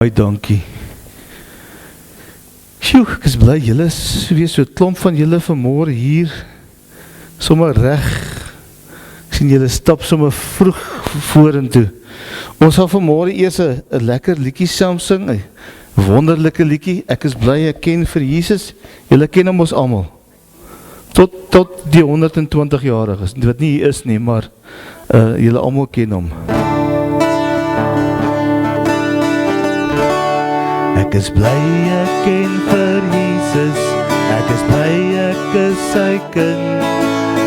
Baie dankie. Sjoe, ek is bly, julle is weer so 'n klomp van julle vanmôre hier, sommer reg. Ek sien julle stap sommer vroeg vorentoe. Ons sal vanmôre eers 'n lekker liedjie saam sing, 'n wonderlike liedjie. Ek is bly ek ken vir Jesus. Julle ken hom ons almal. Tot die 120-jariges, wat nie hier is nie, maar julle almal ken hom. Ek is bly ek ken vir Jesus, ek is bly ek is sy kind,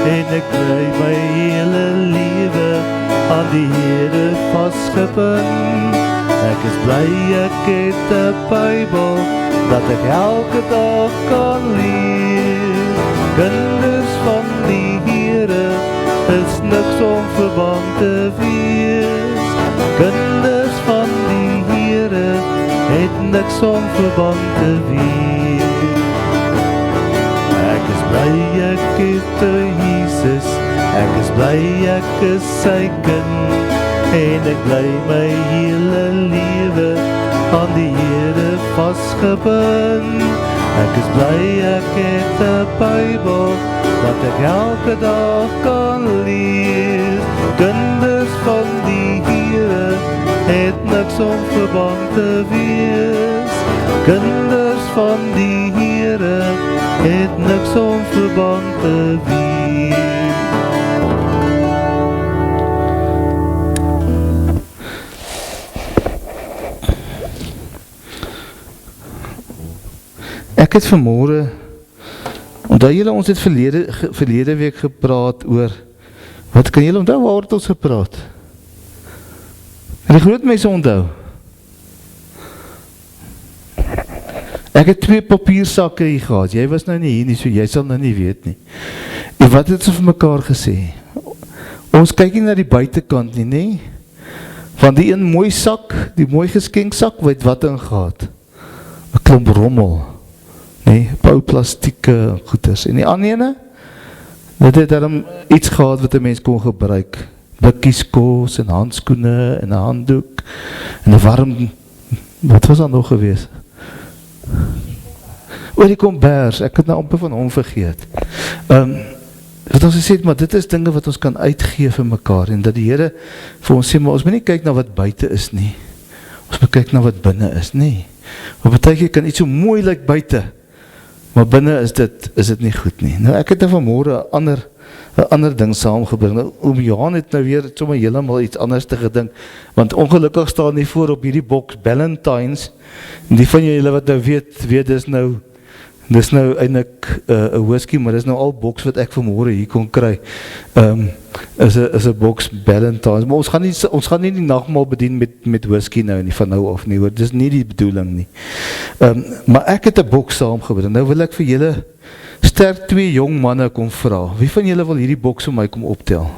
en ek bly my hele lewe aan die Here vasgebind. Ek is bly ek het 'n Bybel, dat ek elke dag kan lees. Kinders van die Here, is niks om verbang te wees. Kinders van die Here, het niks om verbang te wees. Ek is bly ek het 'n Jesus, ek is bly ek is sy kind, en ek bly my hele lewe aan die Here vasgebind. Ek is bly ek het 'n Bybel, dat ek elke dag kan lees. Kinders van die Here, het niks om verbang te wees. Kinders van die Here, het niks om verbang te wees. Ek het vanmôre, onthou julle ons het verlede week gepraat oor, wat kan julle onthou waaroor het ons gepraat? En die groot mense onthou. Ek het 2 papiersakke hier gehad, jy was nou nie hier nie, so jy sal nou nie weet nie. En wat het ons vir mekaar gesê? Ons kyk nie na die buitekant nie, nee? Van die een mooi sak, die mooi geskenksak, weet wat in gehad? 'n klomp rommel. Nee, ou plastieke goeders. En die ander ene, dit het daarom iets gehad wat 'n mens kon gebruik. Blikkies kos en handskoene en 'n handdoek en 'n warm, wat was daar nog gewees? Oor die kombers, ek het nou amper van hom vergeet. Wat ons gesê het, maar dit is dinge wat ons kan uitgee vir mekaar, en dat die Here vir ons sê, maar ons moet nie kyk na wat buite is nie. Ons moet kyk na wat binne is, nie. Want baie keer kan iets so mooi lyk buite, maar binne is dit nie goed nie. Nou ek het nou vanmôre 'n ander ding saamgebring. Nou, oom Johan het nou weer sommer heeltemal iets anders te gedink, want ongelukkig staan nie voor op hierdie boks Ballantines, en die van julle wat nou weet dis nou eintlik 'n whisky, maar dis nou al boks wat ek vanmôre hier kon kry. Is 'n boks Ballantines, maar ons gaan nie die nagmaal bedien met whisky nou nie, van nou af nie, hoor, dis nie die bedoeling nie. Maar ek het 'n boks saamgebring. Nou wil ek vir julle sterk 2 jong manne kom vra. Wie van julle wil hierdie boks vir my kom optel?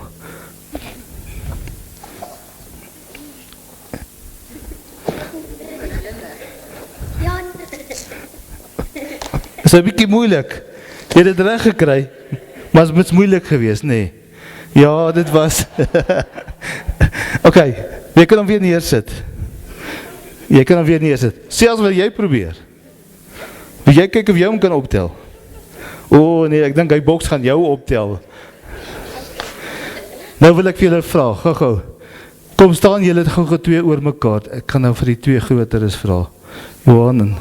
Is 'n bietjie moeilik. Jy het dit reg gekry, maar het is moeilik geweest, nee. Ja, dit was. Okay, jy kan hom weer neersit. Selfs wil jy probeer. Wil jy kyk of jy hom kan optel? Nee, ek dink hy boks gaan jou optel. Nou wil ek vir julle vra, gou. Kom staan julle gou 2 oor mekaar. Ek gaan nou vir die 2 groteres vra. Johan en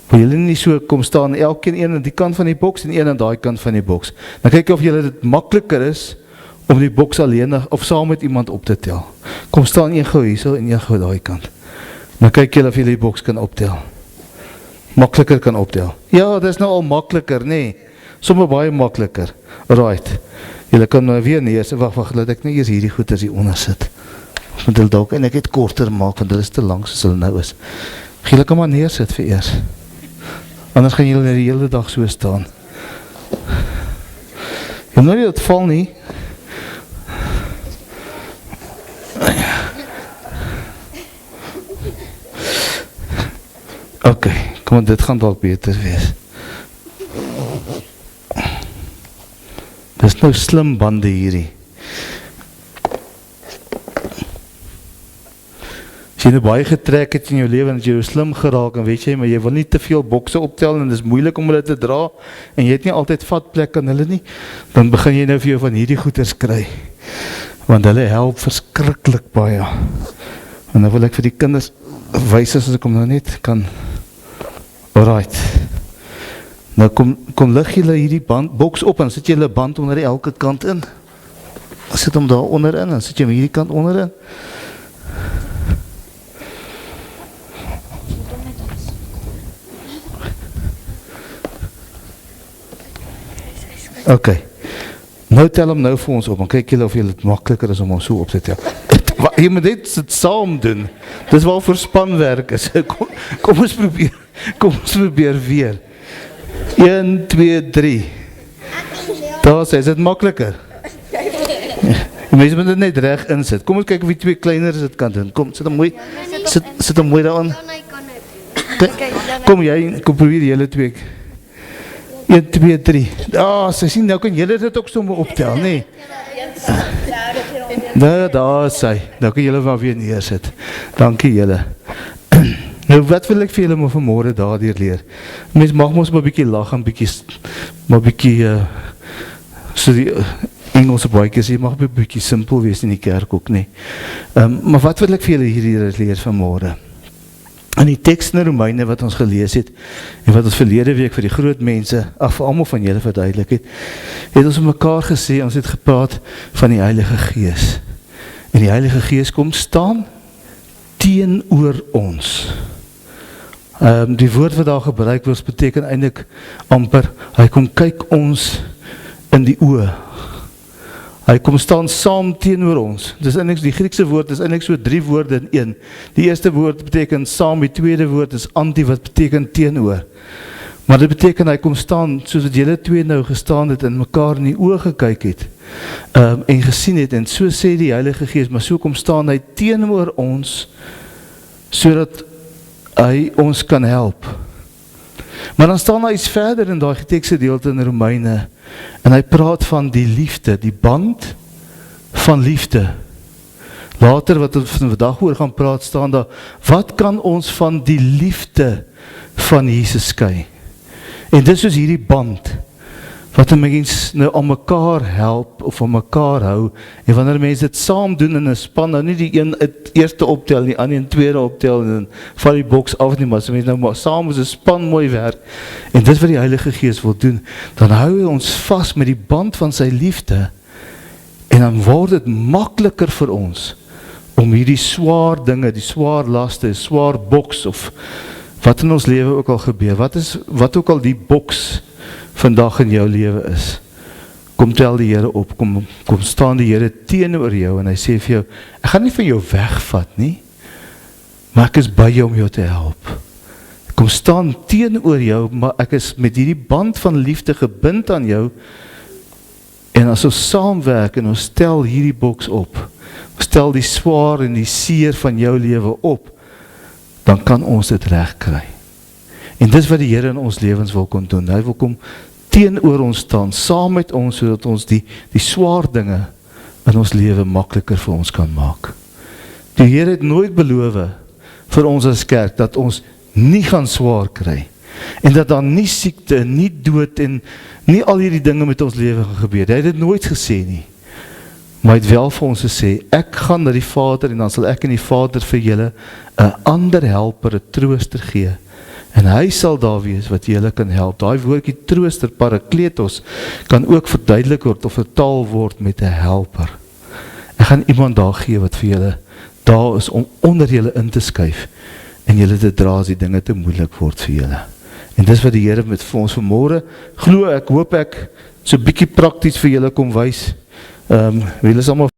wil julle nie so kom staan, elkeen een aan die kant van die boks en een aan daai kant van die boks. Dan kyk of julle dit makliker is om die boks alleen of saam met iemand op te tel. Kom staan een gou hierso en een gou daai kant. Dan kyk julle of julle die boks kan optel. Makliker kan optel. Ja, dit is nou al makliker, nee. Sommige baie makliker. Right. Julle kan nou weer neersit. Wag, laat ek net eers hierdie goeders hier onder sit. Want hulle dalk en ek het korter maak want hulle is te lank soos hulle nou is. Julle kan maar neersit vir eers. Anders gaan julle die hele dag so staan. Jy nou nie dat val nie. Ok, kom, dit gaan dalk beter wees. Dis nou slim bande hierdie. As jy nou baie getrek het in jou lewe en jy jou slim geraak en weet jy, maar jy wil nie te veel bokse optel en dit is moeilik om hulle te dra en jy het nie altyd vatplek aan hulle nie, dan begin jy nou vir jou van hierdie goeders kry. Want hulle help verskriklik baie. En nou wil ek vir die kinders wys as ek hom nou net kan. Alright. Nou kom lig julle hierdie boks op en sit julle band onder elke kant in. Sit hom daar onderin en sit jy hom hierdie kant onderin. Ok. Nou tel hom nou vir ons op en kyk julle of julle het makliker is om hom so op te tel. Jy moet dit saam doen. Dis wel vir spanwerk is. Kom ons probeer weer. 1, 2, 3. Daar is dit makliker. Die mense moet dit net reg insit. Kom ons kyk of die twee kleiner is dit kan doen. Kom, sit hom mooi. Sit hom mooi daarin. Kom jy, kom probeer julle twee. 1, 2, 3. Sy sien, nou kan julle dit ook sommer optel, nee. Nou, daar is sy. Nou kan julle maar weer neersit. Dankie julle. Nou, wat wil ek vir julle maar vanmorgen daardeur leer? Mens mag ons maar bykie lag en bykie, so die Engelse baiekies, jy mag bykie simpel wees in die kerk ook nie. Maar wat wil ek vir julle hier leer vanmorgen? In die tekst in Romeine wat ons gelees het, en wat ons verlede week vir die groot mense, vir almal van julle verduidelik het ons met mekaar gesê, ons het gepraat van die Heilige Gees. En die Heilige Gees kom staan teenoor ons. Die woord wat daar gebruik word, beteken eintlik amper, hy kom kyk ons in die oë. Hy kom staan saam teenoor ons. Dis eintlik die Griekse woord is eintlik so 3 woorde in een. Die eerste woord beteken saam, die tweede woord is anti wat beteken teenoor. Maar dit beteken hy kom staan soos wat julle twee nou gestaan het en mekaar in die oë gekyk het en gesien het en so sê die Heilige Gees, maar so kom staan hy teenoor ons sodat hy ons kan help. Maar dan staan hy iets verder in daai tekstgedeelte in Romeine en hy praat van die liefde, die band van liefde. Later wat ons vandag oor gaan praat staan daar, wat kan ons van die liefde van Jesus skei? En dis soos hierdie band wat een mens nou aan mekaar help of aan mekaar hou en wanneer mense dit saam doen in 'n span, nou nie die een het eerste optel, die ander een tweede optel en val die boks af nie, maar as mense nou maar saam as 'n span mooi werk en dit wat die Heilige Gees wil doen, dan hou hy ons vas met die band van sy liefde en dan word dit makliker vir ons om hierdie swaar dinge, die swaar laste, swaar boks of wat in ons lewe ook al gebeur, wat ook al die boks vandag in jou lewe is, kom tel die Here op, kom staan die Here teenoor jou en hy sê vir jou, ek gaan nie van jou wegvat nie, maar ek is by jou om jou te help. Kom staan teenoor jou, maar ek is met hierdie band van liefde gebind aan jou en as ons saamwerk en ons stel hierdie boks op, ons stel die swaar en die seer van jou lewe op, dan kan ons dit reg kry. En dis wat die Here in ons lewens wil kon doen. Hy wil kom teenoor ons staan, saam met ons, sodat ons die swaar dinge in ons lewe makliker vir ons kan maak. Die Here het nooit beloof vir ons as kerk, dat ons nie gaan swaar kry, en dat daar nie siekte, nie dood, en nie al hierdie dinge met ons lewe gaan gebeur. Hy het dit nooit gesê nie. Maar hy het wel vir ons gesê, ek gaan na die Vader, en dan sal ek en die Vader vir julle 'n ander helper, 'n trooster gee. En hy sal daar wees wat julle kan help. Daai woordjie trooster, parakletos, kan ook verduidelik word of vertaal word met 'n helper. Ek gaan iemand daar gee wat vir julle daar is om onder julle in te skuif en julle te dra as die dinge te moeilik word vir julle. En dis wat die Here met vir ons vanmôre, glo ek, hoop ek, so bietjie prakties vir julle kom wys. Julle is almal